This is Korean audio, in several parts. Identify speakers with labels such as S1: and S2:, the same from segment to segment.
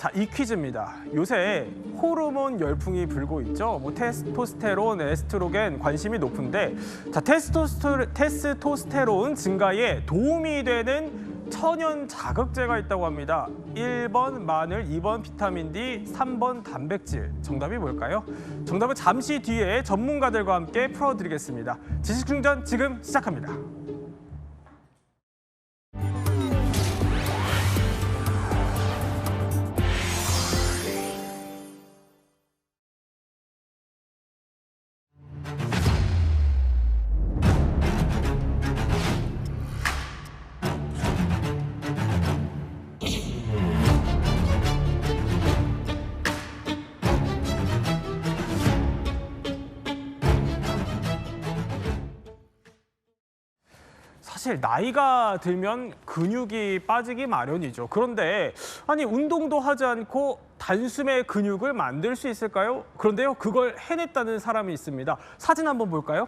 S1: 자, 이 퀴즈입니다. 요새 호르몬 열풍이 불고 있죠. 뭐 테스토스테론, 에스트로겐 관심이 높은데, 자, 테스토스테론 증가에 도움이 되는 천연 자극제가 있다고 합니다. 1번 마늘, 2번 비타민 D, 3번 단백질. 정답이 뭘까요? 정답은 잠시 뒤에 전문가들과 함께 풀어드리겠습니다. 지식충전 지금 시작합니다. 사실 나이가 들면 근육이 빠지기 마련이죠. 그런데 아니 운동도 하지 않고 단숨에 근육을 만들 수 있을까요? 그런데요, 그걸 해냈다는 사람이 있습니다. 사진 한번 볼까요?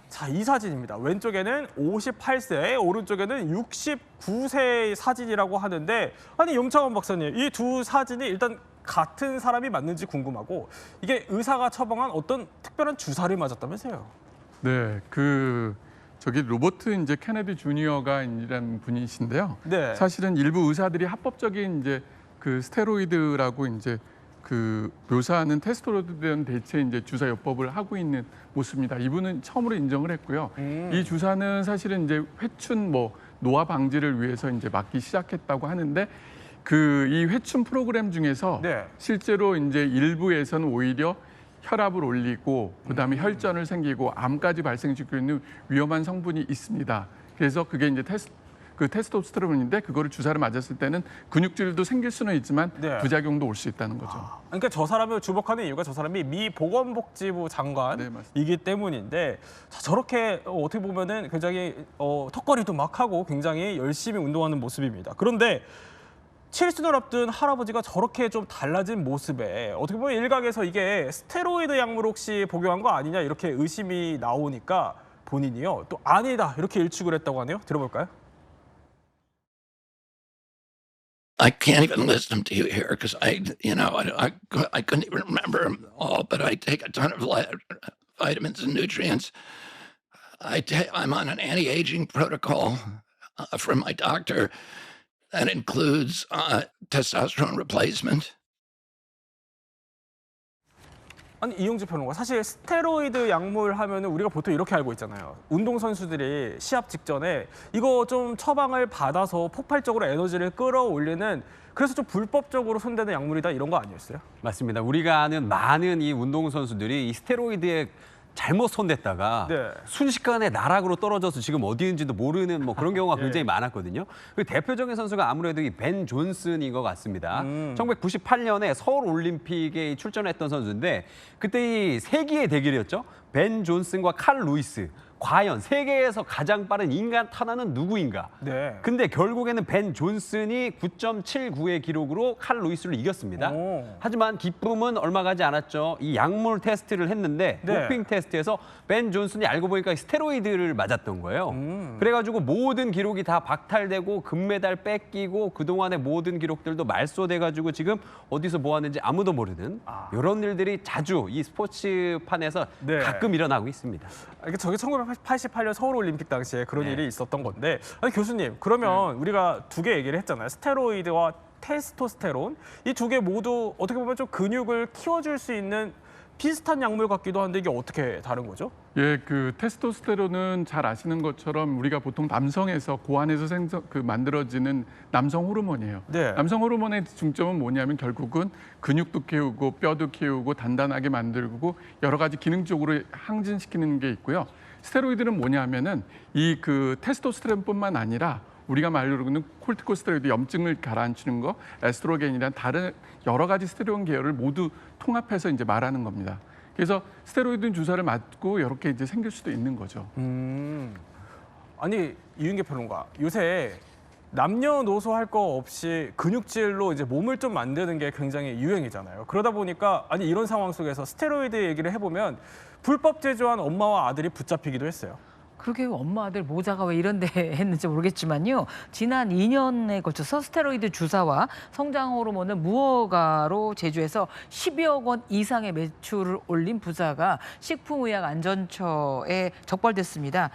S1: 자, 이 사진입니다. 왼쪽에는 58세, 오른쪽에는 69세의 사진이라고 하는데, 아니 염창원 박사님, 이 두 사진이 일단 같은 사람이 맞는지 궁금하고, 이게 의사가 처방한 어떤 특별한 주사를 맞았다면서요?
S2: 네, 저기 로버트 이제 케네디 주니어가 이란 분이신데요.
S1: 네.
S2: 사실은 일부 의사들이 합법적인 이제 그 스테로이드라고 이제 그 묘사하는 테스토스테론 대체 이제 주사 요법을 하고 있는 모습입니다. 이분은 처음으로 인정을 했고요. 이 주사는 사실은 이제 회춘 노화 방지를 위해서 이제 맞기 시작했다고 하는데, 이 회춘 프로그램 중에서
S1: 네.
S2: 실제로 이제 일부에서는 오히려 혈압을 올리고 그다음에 혈전을 생기고 암까지 발생시키고 있는 위험한 성분이 있습니다. 그래서 그게 이제 테스토스테론인데, 그거를 주사를 맞았을 때는 근육질도 생길 수는 있지만
S1: 네.
S2: 부작용도 올 수 있다는 거죠.
S1: 그러니까 저 사람을 주목하는 이유가 저 사람이 미 보건복지부 장관이기 때문인데, 자, 저렇게 어떻게 보면은 굉장히 턱걸이도 막 하고 굉장히 열심히 운동하는 모습입니다. 그런데 칠순을 앞둔 할아버지가 저렇게 좀 달라진 모습에 어떻게 보면 일각에서 이게 스테로이드 약물 혹시 복용한 거 아니냐 이렇게 의심이 나오니까 본인이요 또 아니다 이렇게 일축을 했다고 하네요. 들어볼까요?
S3: I can't even listen to you here because I couldn't even remember them all. But I take a ton of vitamins and nutrients. I'm on an anti-aging protocol from my doctor that includes testosterone replacement.
S1: 아니 이용주 평론가, 사실 스테로이드 약물 하면은 우리가 보통 이렇게 알고 있잖아요. 운동 선수들이 시합 직전에 이거 좀 처방을 받아서 폭발적으로 에너지를 끌어올리는, 그래서 좀 불법적으로 손대는 약물이다 이런 거 아니었어요?
S4: 맞습니다. 우리가 아는 많은 이 운동 선수들이 이 스테로이드에 잘못 손댔다가
S1: 네.
S4: 순식간에 나락으로 떨어져서 지금 어디 있는지도 모르는 뭐 그런 경우가 굉장히 많았거든요. 그 대표적인 선수가 아무래도 이 벤 존슨인 것 같습니다. 1998년에 서울 올림픽에 출전했던 선수인데, 그때 이 세기의 대결이었죠. 벤 존슨과 칼 루이스. 과연 세계에서 가장 빠른 인간 탄환은 누구인가?
S1: 네.
S4: 근데 결국에는 벤 존슨이 9.79의 기록으로 칼 루이스를 이겼습니다.
S1: 오.
S4: 하지만 기쁨은 얼마 가지 않았죠. 이 약물 테스트를 했는데
S1: 네.
S4: 도핑 테스트에서 벤 존슨이 알고 보니까 스테로이드를 맞았던 거예요. 그래가지고 모든 기록이 다 박탈되고 금메달 뺏기고 그동안의 모든 기록들도 말소돼가지고 지금 어디서 뭐 하는지 아무도 모르는 이런 일들이 자주 이 스포츠판에서
S1: 네.
S4: 가끔 일어나고 있습니다.
S1: 이게 저게 1988년 서울올림픽 당시에 그런 일이 있었던 건데, 아니 교수님, 그러면 우리가 두 개 얘기를 했잖아요. 스테로이드와 테스토스테론, 이 두 개 모두 어떻게 보면 좀 근육을 키워줄 수 있는 비슷한 약물 같기도 한데 이게 어떻게 다른 거죠?
S2: 예, 테스토스테론은 잘 아시는 것처럼 우리가 보통 남성에서 고안에서 만들어지는 남성 호르몬이에요.
S1: 네.
S2: 남성 호르몬의 중점은 뭐냐면 결국은 근육도 키우고 뼈도 키우고 단단하게 만들고 여러 가지 기능적으로 항진시키는 게 있고요. 스테로이드는 뭐냐면은 테스토스테론뿐만 아니라 우리가 말로는 콜티코스테로이드, 염증을 가라앉히는 거, 에스트로겐이란 다른 여러 가지 스테로이드 계열을 모두 통합해서 이제 말하는 겁니다. 그래서 스테로이드 주사를 맞고 이렇게 이제 생길 수도 있는 거죠.
S1: 아니 이윤계 평론가, 요새 남녀노소 할 거 없이 근육질로 이제 몸을 좀 만드는 게 굉장히 유행이잖아요. 그러다 보니까 아니 이런 상황 속에서 스테로이드 얘기를 해보면 불법 제조한 엄마와 아들이 붙잡히기도 했어요.
S5: 그러게 엄마들 모자가 왜 이런데 했는지 모르겠지만요. 지난 2년에 걸쳐서 스테로이드 주사와 성장 호르몬을 무허가로 제조해서 10여 원 이상의 매출을 올린 부사가 식품의약안전처에 적발됐습니다.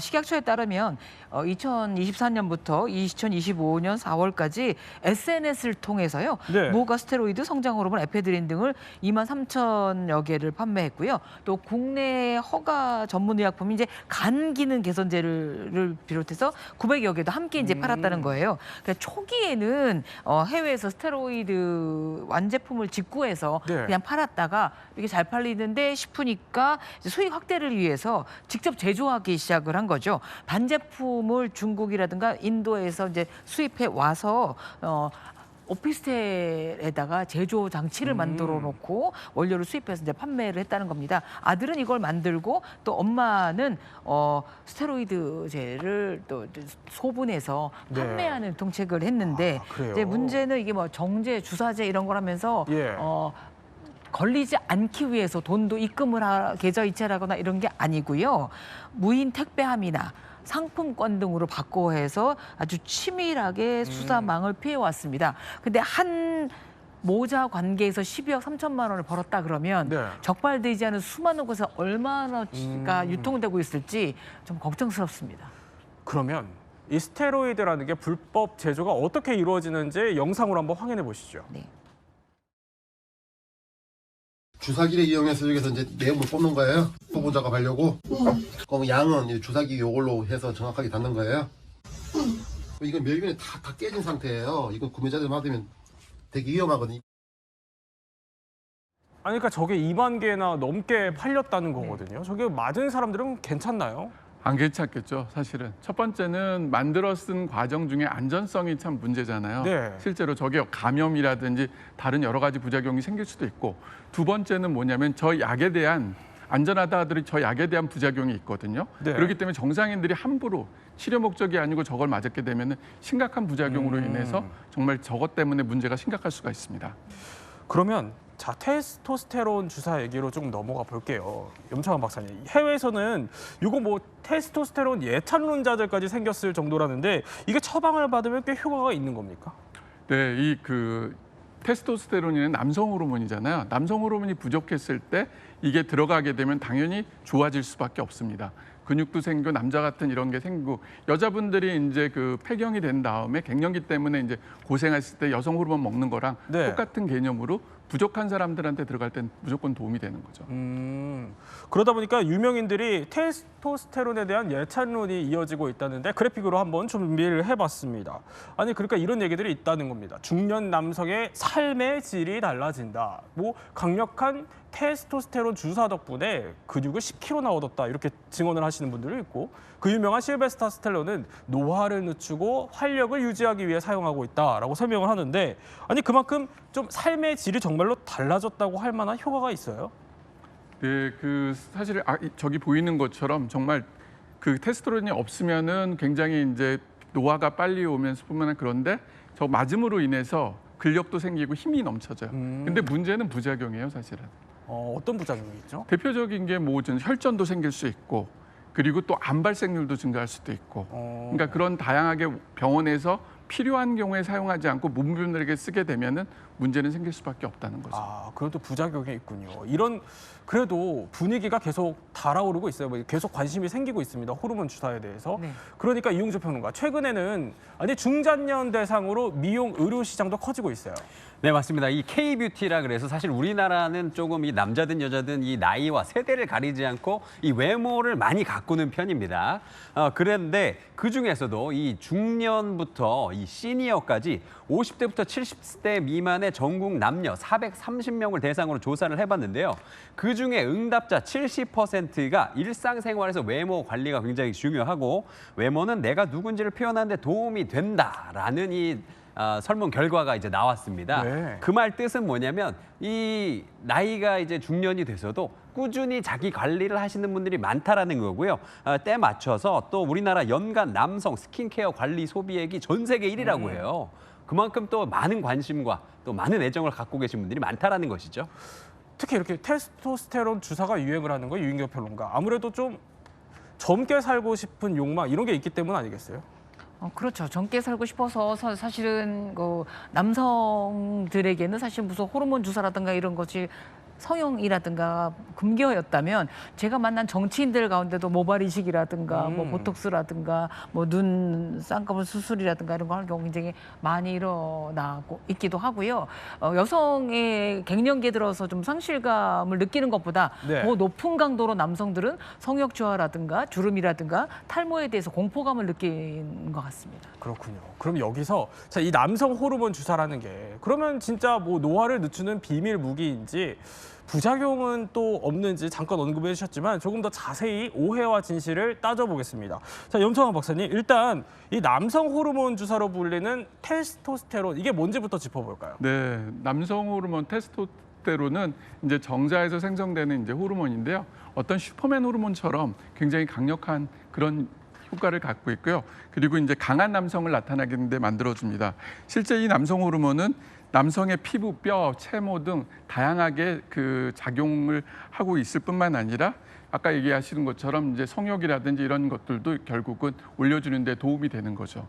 S5: 식약처에 따르면 2024년부터 2025년 4월까지 SNS를 통해서요.
S1: 네.
S5: 무허가 스테로이드, 성장 호르몬, 에페드린 등을 2만 3천여 개를 판매했고요. 또 국내 허가 전문 의약품이 이제 간 기능 개선제를 비롯해서 900여 개도 함께 이제 팔았다는 거예요. 그러니까 초기에는 해외에서 스테로이드 완제품을 직구해서
S1: 네.
S5: 그냥 팔았다가 이게 잘 팔리는데 싶으니까 이제 수익 확대를 위해서 직접 제조하기 시작을 한 거죠. 반제품을 중국이라든가 인도에서 이제 수입해 와서 오피스텔에다가 제조 장치를 만들어 놓고 원료를 수입해서 이제 판매를 했다는 겁니다. 아들은 이걸 만들고 또 엄마는 스테로이드제를 또 소분해서
S1: 네.
S5: 판매하는 유통책을 했는데
S1: 그래요?
S5: 이제 문제는 이게 뭐 정제, 주사제 이런 걸 하면서
S1: 예.
S5: 걸리지 않기 위해서 돈도 입금을 계좌 이체하거나 이런 게 아니고요. 무인 택배함이나 상품권 등으로 바꿔 해서 아주 치밀하게 수사망을 피해왔습니다. 근데 한 모자 관계에서 12억 3천만 원을 벌었다 그러면
S1: 네.
S5: 적발되지 않은 수많은 곳에 얼마나가 유통되고 있을지 좀 걱정스럽습니다.
S1: 그러면 이 스테로이드라는 게 불법 제조가 어떻게 이루어지는지 영상으로 한번 확인해 보시죠.
S5: 네.
S6: 주사기를 이용해서 여기서 이제 내용물 뽑는 거예요. 뽑은 작업하려고. 그럼 양은 이 주사기 요걸로 해서 정확하게 닿는 거예요. 이건 멸균이 다 깨진 상태예요. 이건 구매자들 받으면 되게 위험하거든요.
S1: 아니 그러니까 저게 2만 개나 넘게 팔렸다는 거거든요. 저게 맞은 사람들은 괜찮나요?
S2: 안 괜찮겠죠, 사실은. 첫 번째는 만들어 쓴 과정 중에 안전성이 참 문제잖아요.
S1: 네.
S2: 실제로 저게 감염이라든지 다른 여러 가지 부작용이 생길 수도 있고, 두 번째는 뭐냐면 저 약에 대한 안전하다 하더라도 저 약에 대한 부작용이 있거든요.
S1: 네.
S2: 그렇기 때문에 정상인들이 함부로 치료 목적이 아니고 저걸 맞았게 되면 심각한 부작용으로 인해서 정말 저것 때문에 문제가 심각할 수가 있습니다.
S1: 그러면 자 테스토스테론 주사 얘기로 좀 넘어가 볼게요. 염창환 박사님, 해외에서는 이거 뭐 테스토스테론 예찬론자들까지 생겼을 정도라는데 이게 처방을 받으면 꽤 효과가 있는 겁니까?
S2: 네, 이 테스토스테론은 남성 호르몬이잖아요. 남성 호르몬이 부족했을 때 이게 들어가게 되면 당연히 좋아질 수밖에 없습니다. 근육도 생기고 남자 같은 이런 게 생기고, 여자분들이 이제 폐경이 된 다음에 갱년기 때문에 이제 고생했을 때 여성 호르몬 먹는 거랑
S1: 네.
S2: 똑같은 개념으로 부족한 사람들한테 들어갈 땐 무조건 도움이 되는 거죠.
S1: 그러다 보니까 유명인들이 테스토스테론에 대한 예찬론이 이어지고 있다는데 그래픽으로 한번 준비를 해봤습니다. 아니 그러니까 이런 얘기들이 있다는 겁니다. 중년 남성의 삶의 질이 달라진다. 뭐 강력한 테스토스테론 주사 덕분에 근육을 10kg나 얻었다 이렇게 증언을 하시는 분들이 있고, 그 유명한 실베스타 스텔론은 노화를 늦추고 활력을 유지하기 위해 사용하고 있다라고 설명을 하는데, 아니 그만큼 좀 삶의 질이 정말로 달라졌다고 할 만한 효과가 있어요?
S2: 네, 사실 저기 보이는 것처럼 정말 테스토스테론이 없으면은 굉장히 이제 노화가 빨리 오면서 뿐만 아니라, 그런데 저 맞음으로 인해서 근력도 생기고 힘이 넘쳐져요. 근데 문제는 부작용이에요, 사실은.
S1: 어떤 부작용이 있죠?
S2: 대표적인 게 뭐 혈전도 생길 수 있고, 그리고 또 암 발생률도 증가할 수도 있고, 그러니까 그런 다양하게 병원에서 필요한 경우에 사용하지 않고 무분별하게 쓰게 되면은 문제는 생길 수밖에 없다는 거죠.
S1: 아, 그런 또 부작용이 있군요. 이런 그래도 분위기가 계속 달아오르고 있어요. 뭐 계속 관심이 생기고 있습니다. 호르몬 주사에 대해서.
S5: 네.
S1: 그러니까 이용주 평론가, 최근에는 아니 중장년 대상으로 미용 의료 시장도 커지고 있어요.
S4: 네, 맞습니다. 이 K-뷰티라 그래서 사실 우리나라는 조금 이 남자든 여자든 이 나이와 세대를 가리지 않고 이 외모를 많이 가꾸는 편입니다. 그런데 그중에서도 이 중년부터 이 시니어까지 50대부터 70대 미만의 전국 남녀 430명을 대상으로 조사를 해봤는데요. 그중에 응답자 70%가 일상생활에서 외모 관리가 굉장히 중요하고, 외모는 내가 누군지를 표현하는 데 도움이 된다라는 이 설문 결과가 이제 나왔습니다.
S1: 네.
S4: 그 말 뜻은 뭐냐면, 이 나이가 이제 중년이 돼서도 꾸준히 자기 관리를 하시는 분들이 많다라는 거고요. 때 맞춰서 또 우리나라 연간 남성 스킨케어 관리 소비액이 전 세계 1위라고 해요. 그만큼 또 많은 관심과 또 많은 애정을 갖고 계신 분들이 많다라는 것이죠.
S1: 특히 이렇게 테스토스테론 주사가 유행을 하는 거, 유인경 평론가. 아무래도 좀 젊게 살고 싶은 욕망 이런 게 있기 때문 아니겠어요?
S5: 그렇죠. 젊게 살고 싶어서 사실은 그 남성들에게는 사실 무슨 호르몬 주사라든가 이런 것이 성형이라든가 금기어였다면 제가 만난 정치인들 가운데도 모발 이식이라든가 뭐 보톡스라든가 뭐 눈 쌍꺼풀 수술이라든가 이런 거 하는 경우 굉장히 많이 일어나고 있기도 하고요. 여성의 갱년기에 들어서 좀 상실감을 느끼는 것보다
S1: 네.
S5: 더 높은 강도로 남성들은 성역주화라든가 주름이라든가 탈모에 대해서 공포감을 느끼는 것 같습니다.
S1: 그렇군요. 그럼 여기서 자, 이 남성 호르몬 주사라는 게 그러면 진짜 뭐 노화를 늦추는 비밀 무기인지 부작용은 또 없는지 잠깐 언급해 주셨지만 조금 더 자세히 오해와 진실을 따져보겠습니다. 자, 염청환 박사님, 일단 이 남성 호르몬 주사로 불리는 테스토스테론 이게 뭔지부터 짚어볼까요?
S2: 네, 남성 호르몬 테스토스테론은 이제 정자에서 생성되는 이제 호르몬인데요. 어떤 슈퍼맨 호르몬처럼 굉장히 강력한 그런 효과를 갖고 있고요. 그리고 이제 강한 남성을 나타나게 데 만들어줍니다. 실제 이 남성 호르몬은 남성의 피부, 뼈, 채모 등 다양하게 그 작용을 하고 있을 뿐만 아니라 아까 얘기하시는 것처럼 이제 성욕이라든지 이런 것들도 결국은 올려주는 데 도움이 되는 거죠.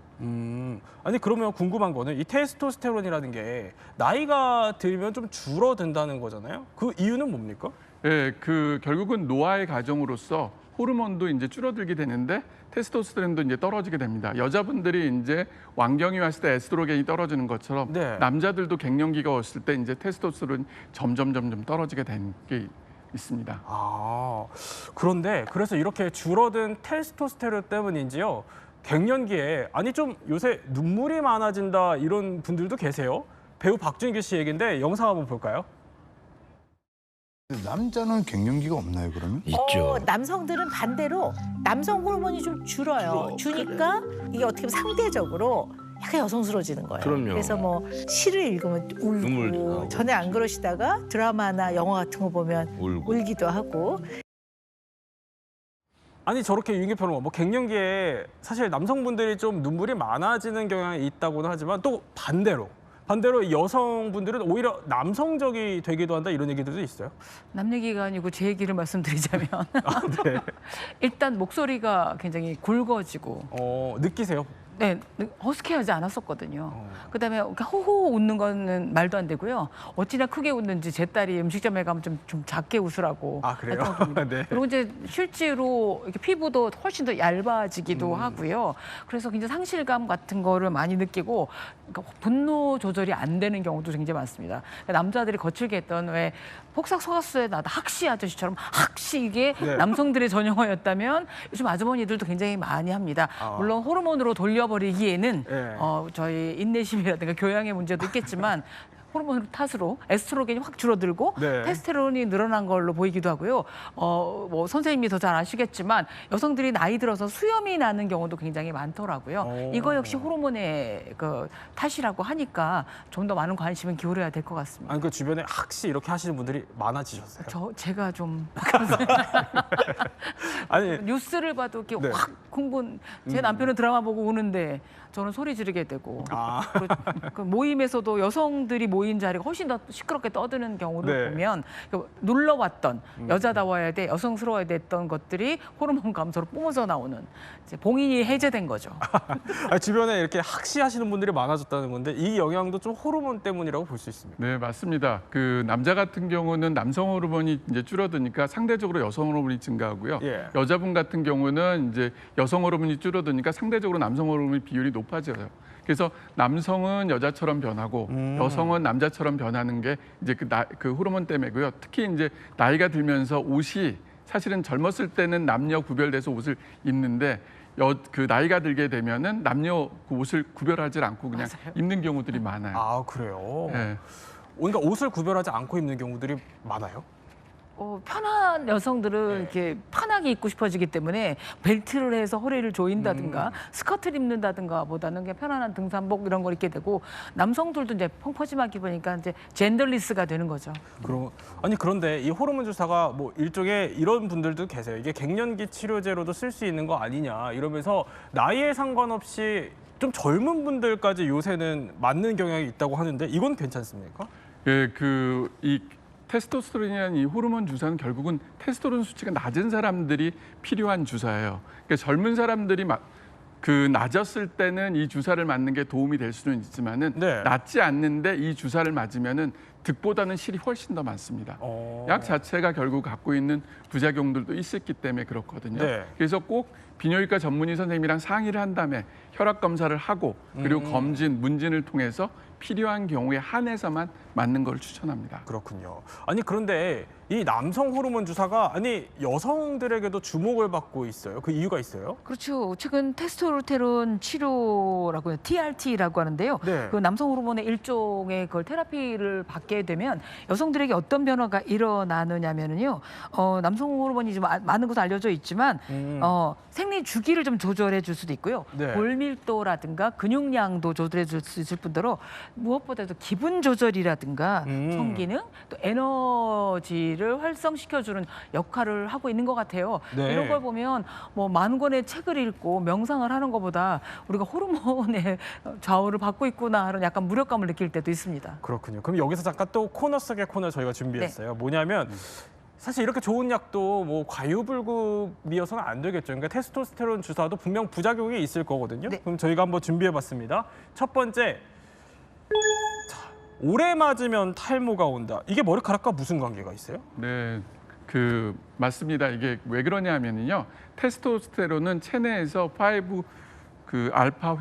S1: 아니 그러면 궁금한 거는 이 테스토스테론이라는 게 나이가 들면 좀 줄어든다는 거잖아요. 그 이유는 뭡니까?
S2: 예, 그 결국은 노화의 과정으로서 호르몬도 이제 줄어들게 되는데 테스토스테론도 이제 떨어지게 됩니다. 여자분들이 이제 완경이 왔을 때 에스트로겐이 떨어지는 것처럼
S1: 네.
S2: 남자들도 갱년기가 왔을 때 이제 테스토스테론이 점점 떨어지게 되는 게 있습니다.
S1: 아, 그런데 그래서 이렇게 줄어든 테스토스테론 때문인지요. 갱년기에 아니 좀 요새 눈물이 많아진다 이런 분들도 계세요. 배우 박준규 씨 얘기인데 영상 한번 볼까요?
S7: 남자는 갱년기가 없나요, 그러면?
S3: 있죠.
S8: 남성들은 반대로 남성 호르몬이 좀 줄어요. 주니까 이게 어떻게 보면 상대적으로 약간 여성스러워지는 거예요.
S3: 그럼요.
S8: 그래서 뭐 시를 읽으면
S3: 눈물도
S8: 울고
S3: 나오고.
S8: 전에 안 그러시다가 드라마나 영화 같은 거 보면
S3: 울고.
S8: 울기도 하고.
S1: 아니 저렇게 유인계표는 뭐 갱년기에 사실 남성분들이 좀 눈물이 많아지는 경향이 있다고는 하지만 또 반대로 이 여성분들은 오히려 남성적이 되기도 한다 이런 얘기들도 있어요.
S5: 남 얘기가 아니고 제 얘기를 말씀드리자면
S1: 아, 네.
S5: 일단 목소리가 굉장히 굵어지고
S1: 느끼세요?
S5: 네, 허스키하지 않았었거든요. 그다음에 호호 웃는 거는 말도 안 되고요. 어찌나 크게 웃는지 제 딸이 음식점에 가면 좀 작게 웃으라고.
S1: 아, 그래요?
S5: 할 정도입니다.
S1: 네.
S5: 그리고 이제 실제로 이렇게 피부도 훨씬 더 얇아지기도 하고요. 그래서 굉장히 상실감 같은 거를 많이 느끼고 그러니까 분노 조절이 안 되는 경우도 굉장히 많습니다. 그러니까 남자들이 거칠게 했던 왜 폭삭 속았수에 나다 학시 아저씨처럼 학시 이게
S1: 네.
S5: 남성들의 전용어였다면 요즘 아주머니들도 굉장히 많이 합니다. 물론 호르몬으로 돌려버리기에는
S1: 네.
S5: 저희 인내심이라든가 교양의 문제도 있겠지만 호르몬 탓으로 에스트로겐이 확 줄어들고
S1: 네.
S5: 테스테론이 늘어난 걸로 보이기도 하고요. 뭐 선생님이 더 잘 아시겠지만 여성들이 나이 들어서 수염이 나는 경우도 굉장히 많더라고요. 이거 역시 호르몬의 그 탓이라고 하니까 좀 더 많은 관심을 기울여야 될 것 같습니다.
S1: 아니 그 주변에 학시 이렇게 하시는 분들이 많아지셨어요?
S5: 제가 좀
S1: 아니
S5: 뉴스를 봐도 이렇게
S1: 네.
S5: 확 제 남편은 드라마 보고 우는데 저는 소리 지르게 되고
S1: 아.
S5: 그 모임에서도 여성들이 모인 자리가 훨씬 더 시끄럽게 떠드는 경우를
S1: 네.
S5: 보면 눌러왔던 여자다워야 돼 여성스러워야 됐던 것들이 호르몬 감소로 뿜어져 나오는 이제 봉인이 해제된 거죠.
S1: 아니, 주변에 이렇게 학시하시는 분들이 많아졌다는 건데 이 영향도 좀 호르몬 때문이라고 볼 수 있습니다.
S2: 네, 맞습니다. 그 남자 같은 경우는 남성 호르몬이 이제 줄어드니까 상대적으로 여성 호르몬이 증가하고요.
S1: 예.
S2: 여자분 같은 경우는 이제 여성 호르몬이 줄어드니까 상대적으로 남성 호르몬의 비율이 높아져요. 그래서 남성은 여자처럼 변하고 여성은 남자처럼 변하는 게 이제 그 호르몬 때문이고요. 특히 이제 나이가 들면서 옷이 사실은 젊었을 때는 남녀 구별돼서 옷을 입는데 그 나이가 들게 되면은 남녀 그 옷을 구별하지 않고 그냥
S5: 맞아요.
S2: 입는 경우들이 많아요.
S1: 아 그래요?
S2: 네.
S1: 그러니까 옷을 구별하지 않고 입는 경우들이 많아요?
S5: 편한 여성들은 이렇게 편하게 입고 싶어지기 때문에 벨트를 해서 허리를 조인다든가 스커트를 입는다든가 보다는 그냥 편안한 등산복 이런 걸 입게 되고 남성들도 이제 펑퍼짐하게 입으니까 이제 젠더리스가 되는 거죠.
S1: 그런데 이 호르몬 주사가 뭐 일종의 이런 분들도 계세요. 이게 갱년기 치료제로도 쓸 수 있는 거 아니냐 이러면서 나이에 상관없이 좀 젊은 분들까지 요새는 맞는 경향이 있다고 하는데 이건 괜찮습니까?
S2: 예, 이 테스토스테론이라는 이 호르몬 주사는 결국은 테스토스테론 수치가 낮은 사람들이 필요한 주사예요. 그러니까 젊은 사람들이 낮았을 때는 이 주사를 맞는 게 도움이 될 수는 있지만은
S1: 네.
S2: 낮지 않는데 이 주사를 맞으면은 득보다는 실이 훨씬 더 많습니다. 약 자체가 결국 갖고 있는 부작용들도 있었기 때문에 그렇거든요.
S1: 네.
S2: 그래서 꼭 비뇨기과 전문의 선생님이랑 상의를 한 다음에 혈압 검사를 하고 그리고 검진, 문진을 통해서 필요한 경우에 한해서만 맞는 걸 추천합니다.
S1: 그렇군요. 아니 그런데 이 남성 호르몬 주사가 여성들에게도 주목을 받고 있어요. 그 이유가 있어요?
S5: 그렇죠. 최근 테스토스테론 치료라고 해요. TRT라고 하는데요.
S1: 네.
S5: 그 남성 호르몬의 일종의 그 테라피를 받게 되면 여성들에게 어떤 변화가 일어나느냐면요. 남성 호르몬이 좀 많은 것으로 알려져 있지만 생리 주기를 좀 조절해 줄 수도 있고요.
S1: 네.
S5: 골 밀도라든가 근육량도 조절해 줄 수 있을 뿐더러 무엇보다도 기분 조절이라든가 성기능 또 에너지를 활성시켜주는 역할을 하고 있는 것 같아요.
S1: 네.
S5: 이런 걸 보면 뭐 만 권의 책을 읽고 명상을 하는 것보다 우리가 호르몬의 좌우를 받고 있구나 하는 약간 무력감을 느낄 때도 있습니다.
S1: 그렇군요. 그럼 여기서 잠깐 또 코너 속의 코너 저희가 준비했어요. 뭐냐면 사실 이렇게 좋은 약도 뭐 과유불급이어서는 안 되겠죠. 그러니까 테스토스테론 주사도 분명 부작용이 있을 거거든요.
S5: 네.
S1: 그럼 저희가 한번 준비해봤습니다. 첫 번째, 자, 오래 맞으면 탈모가 온다. 이게 머리카락과 무슨 관계가 있어요?
S2: 네, 맞습니다. 이게 왜 그러냐면요, 테스토스테론은 체내에서 5 알파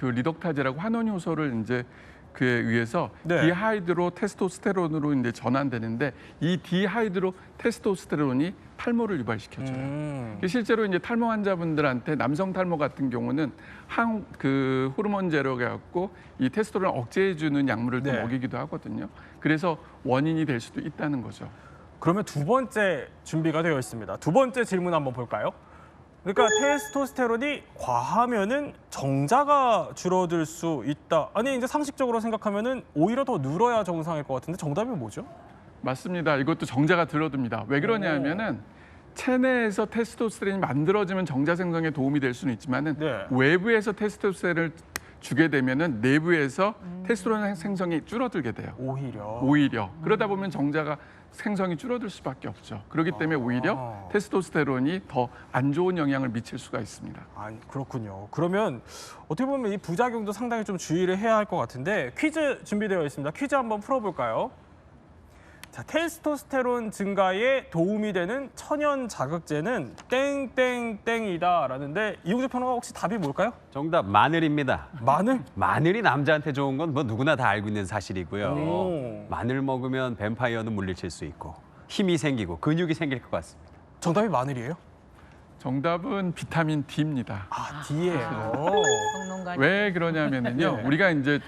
S2: 리덕타제라고 환원 효소를 이제 그에 의해서
S1: 네.
S2: 디하이드로 테스토스테론으로 이제 전환되는데 이 디하이드로 테스토스테론이 탈모를 유발시켜줘요. 실제로 이제 탈모 환자분들한테 남성 탈모 같은 경우는 호르몬제로 갖고 이 테스토스테론을 억제해주는 약물을 또
S1: 네.
S2: 먹이기도 하거든요. 그래서 원인이 될 수도 있다는 거죠.
S1: 그러면 두 번째 준비가 되어 있습니다. 두 번째 질문 한번 볼까요? 그러니까 테스토스테론이 과하면은 정자가 줄어들 수 있다. 아니 이제 상식적으로 생각하면은 오히려 더 늘어야 정상일 것 같은데 정답이 뭐죠?
S2: 맞습니다. 이것도 정자가 들어듭니다. 왜 그러냐면은 체내에서 테스토스테론이 만들어지면 정자 생성에 도움이 될 수는 있지만은
S1: 네.
S2: 외부에서 테스토스테론을 주게 되면은 내부에서 테스토스테론 생성이 줄어들게 돼요. 오히려 그러다 보면 정자가 생성이 줄어들 수밖에 없죠. 그렇기 때문에 오히려 테스토스테론이 더 안 좋은 영향을 미칠 수가 있습니다.
S1: 아, 그렇군요. 그러면 어떻게 보면 이 부작용도 상당히 좀 주의를 해야 할 것 같은데 퀴즈 준비되어 있습니다. 퀴즈 한번 풀어볼까요? 자, 테스토스테론 증가에 도움이 되는 천연 자극제는 땡땡땡이다라는데 이용재 평론가 혹시 답이 뭘까요?
S4: 정답 마늘입니다.
S1: 마늘?
S4: 마늘이 남자한테 좋은 건 뭐 누구나 다 알고 있는 사실이고요.
S1: 오.
S4: 마늘 먹으면 뱀파이어는 물리칠 수 있고 힘이 생기고 근육이 생길 것 같습니다.
S1: 정답이 마늘이에요?
S2: 정답은 비타민 D입니다.
S1: 아, D예요.
S5: 평론가님.
S2: 왜 그러냐면은요,
S1: 네.
S2: 우리가 이제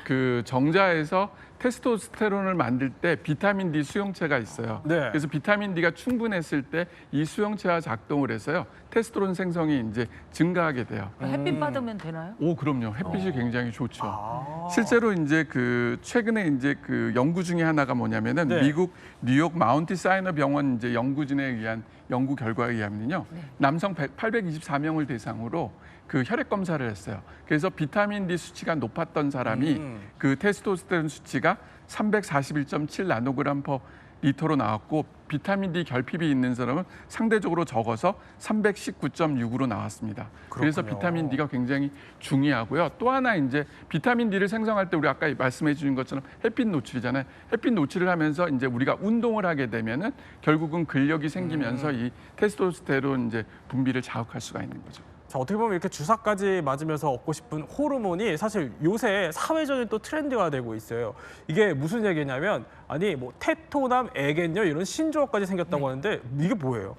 S2: 정자에서 테스토스테론을 만들 때 비타민 D 수용체가 있어요.
S1: 네.
S2: 그래서 비타민 D가 충분했을 때 이 수용체와 작동을 해서요, 테스토스테론 생성이 이제 증가하게 돼요.
S5: 햇빛 받으면 되나요?
S2: 오, 그럼요. 햇빛이 굉장히 좋죠.
S1: 아.
S2: 실제로 이제 최근에 이제 연구 중에 하나가 뭐냐면은
S1: 네.
S2: 미국 뉴욕 마운트 사이너 병원 이제 연구진에 의한 연구 결과에 의하면요, 남성 824명을 대상으로 혈액 검사를 했어요. 그래서 비타민 D 수치가 높았던 사람이 테스토스테론 수치가 341.7 나노그램 퍼 리터로 나왔고 비타민 D 결핍이 있는 사람은 상대적으로 적어서 319.6으로 나왔습니다. 그래서
S1: 그렇군요.
S2: 비타민 D가 굉장히 중요하고요. 또 하나 이제 비타민 D를 생성할 때 우리 아까 말씀해 주신 것처럼 햇빛 노출이잖아요. 햇빛 노출을 하면서 이제 우리가 운동을 하게 되면은 결국은 근력이 생기면서 이 테스토스테론 이제 분비를 자극할 수가 있는 거죠.
S1: 자, 어떻게 보면 이렇게 주사까지 맞으면서 얻고 싶은 호르몬이 사실 요새 사회적인 또 트렌드가 되고 있어요. 이게 무슨 얘기냐면 아니 뭐 테토남, 애겐녀 이런 신조어까지 생겼다고 하는데 이게 뭐예요?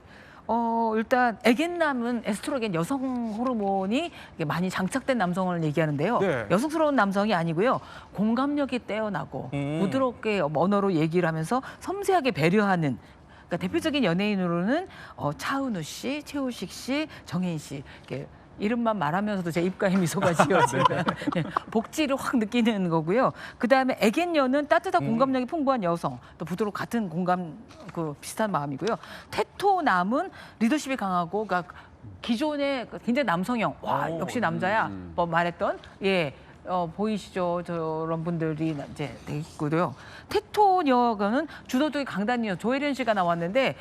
S5: 일단 에겐남은 에스트로겐 여성 호르몬이 많이 장착된 남성을 얘기하는데요.
S1: 네.
S5: 여성스러운 남성이 아니고요. 공감력이 뛰어나고 부드럽게 언어로 얘기를 하면서 섬세하게 배려하는 그러니까 대표적인 연예인으로는 차은우 씨, 최우식 씨, 정혜인 씨 이렇게 이름만 말하면서도 제 입가에 미소가 지어지는 복지를 확 느끼는 거고요. 그다음에 애견녀는 따뜻한 공감력이 풍부한 여성, 또 부드럽고 같은 공감 비슷한 마음이고요. 테토남은 리더십이 강하고 그러니까 기존의 굉장히 남성형, 와 역시 남자야 뭐 말했던 보이시죠? 저런 분들이 이제 있고요. 테토녀는 주도적인 강단녀 조혜련 씨가 나왔는데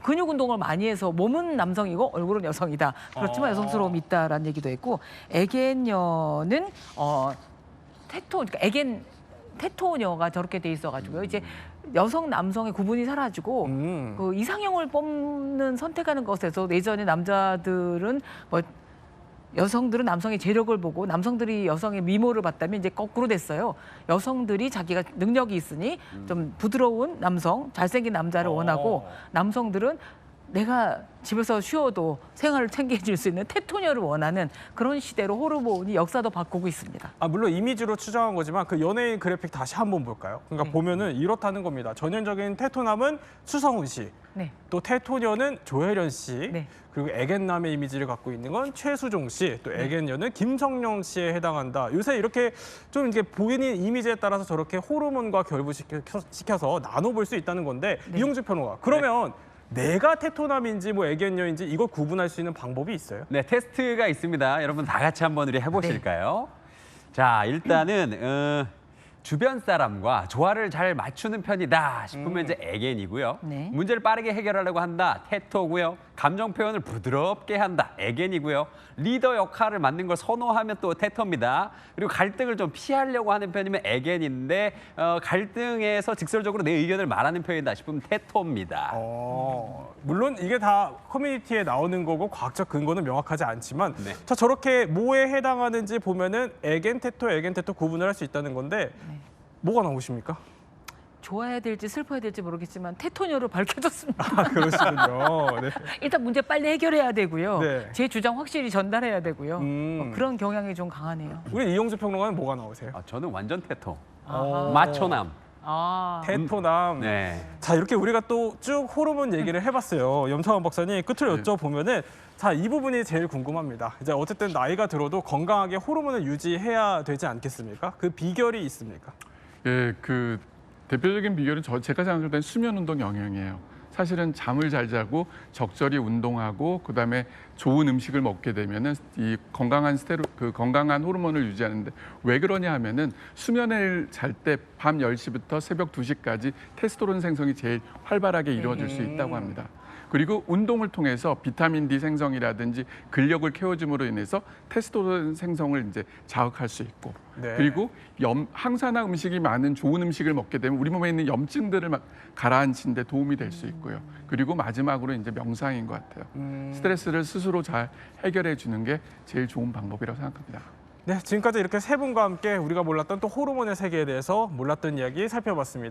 S5: 근육 운동을 많이 해서 몸은 남성이고 얼굴은 여성이다. 그렇지만 여성스러움이 있다라는 얘기도 했고 에겐녀는 그러니까 테토녀가 저렇게 돼 있어가지고요. 이제 여성 남성의 구분이 사라지고 그 이상형을 뽑는 선택하는 것에서 예전에 남자들은 뭐 여성들은 남성의 재력을 보고 남성들이 여성의 미모를 봤다면 이제 거꾸로 됐어요. 여성들이 자기가 능력이 있으니 좀 부드러운 남성, 잘생긴 남자를 원하고 남성들은 내가 집에서 쉬어도 생활을 챙겨줄 수 있는 테토녀를 원하는 그런 시대로 호르몬이 역사도 바꾸고 있습니다.
S1: 물론 이미지로 추정한 거지만 그 연예인 그래픽 다시 한번 볼까요? 그러니까
S5: 네.
S1: 보면은 이렇다는 겁니다. 전형적인 테토남은 추성훈 씨,
S5: 네.
S1: 또 테토녀는 조혜련 씨,
S5: 네.
S1: 그리고 애견남의 이미지를 갖고 있는 건 최수종 씨, 또 애견녀는 김성령 씨에 해당한다. 요새 이렇게 좀 이제 보이는 이미지에 따라서 저렇게 호르몬과 결부시켜서 나눠볼 수 있다는 건데
S5: 네.
S1: 이용주 평론가. 그러면 내가 테토남인지 뭐 애견녀인지 이걸 구분할 수 있는 방법이 있어요?
S4: 네, 테스트가 있습니다. 여러분 다 같이 한번 우리 해보실까요? 자, 일단은 주변 사람과 조화를 잘 맞추는 편이다 싶으면 이제 애견이고요.
S5: 네.
S4: 문제를 빠르게 해결하려고 한다, 테토고요. 감정 표현을 부드럽게 한다, 애견이고요. 리더 역할을 맡는 걸 선호하면 또 테토입니다. 그리고 갈등을 좀 피하려고 하는 편이면 애견인데 갈등에서 직설적으로 내 의견을 말하는 편이다 싶으면 테토입니다.
S1: 물론 이게 다 커뮤니티에 나오는 거고 과학적 근거는 명확하지 않지만
S4: 네.
S1: 자 저렇게 뭐에 해당하는지 보면은 애견 테토 구분을 할 수 있다는 건데 뭐가 나오십니까?
S5: 좋아해야 될지 슬퍼야 될지 모르겠지만 테토녀로 밝혀졌습니다.
S1: 그러시군요. 네.
S5: 일단 문제 빨리 해결해야 되고요.
S1: 네.
S5: 제 주장 확실히 전달해야 되고요. 그런 경향이 좀 강하네요.
S1: 우리 이용주 평론가는 뭐가 나오세요?
S4: 저는 완전 테토.
S5: 아하.
S4: 마초남.
S1: 테토남.
S4: 네.
S1: 자 이렇게 우리가 또 쭉 호르몬 얘기를 해봤어요. 염창원 박사님 끝으로 여쭤보면은 자 이 부분이 제일 궁금합니다. 이제 어쨌든 나이가 들어도 건강하게 호르몬을 유지해야 되지 않겠습니까? 그 비결이 있습니까?
S2: 예, 그 대표적인 비결은 제가 생각할 때는 수면 운동 영향이에요. 사실은 잠을 잘 자고 적절히 운동하고 그다음에 좋은 음식을 먹게 되면은 이 건강한 호르몬을 유지하는데 왜 그러냐 하면은 수면을 잘 때 밤 10시부터 새벽 2시까지 테스토스테론 생성이 제일 활발하게 이루어질 수 있다고 합니다. 그리고 운동을 통해서 비타민 D 생성이라든지 근력을 키워줌으로 인해서 테스토스테론 생성을 이제 자극할 수 있고
S1: 네.
S2: 그리고 항산화 음식이 많은 좋은 음식을 먹게 되면 우리 몸에 있는 염증들을 막 가라앉히는 데 도움이 될 수 있고요. 그리고 마지막으로 이제 명상인 것 같아요. 스트레스를 스스로 잘 해결해 주는 게 제일 좋은 방법이라고 생각합니다.
S1: 네, 지금까지 이렇게 세 분과 함께 우리가 몰랐던 또 호르몬의 세계에 대해서 몰랐던 이야기 살펴봤습니다.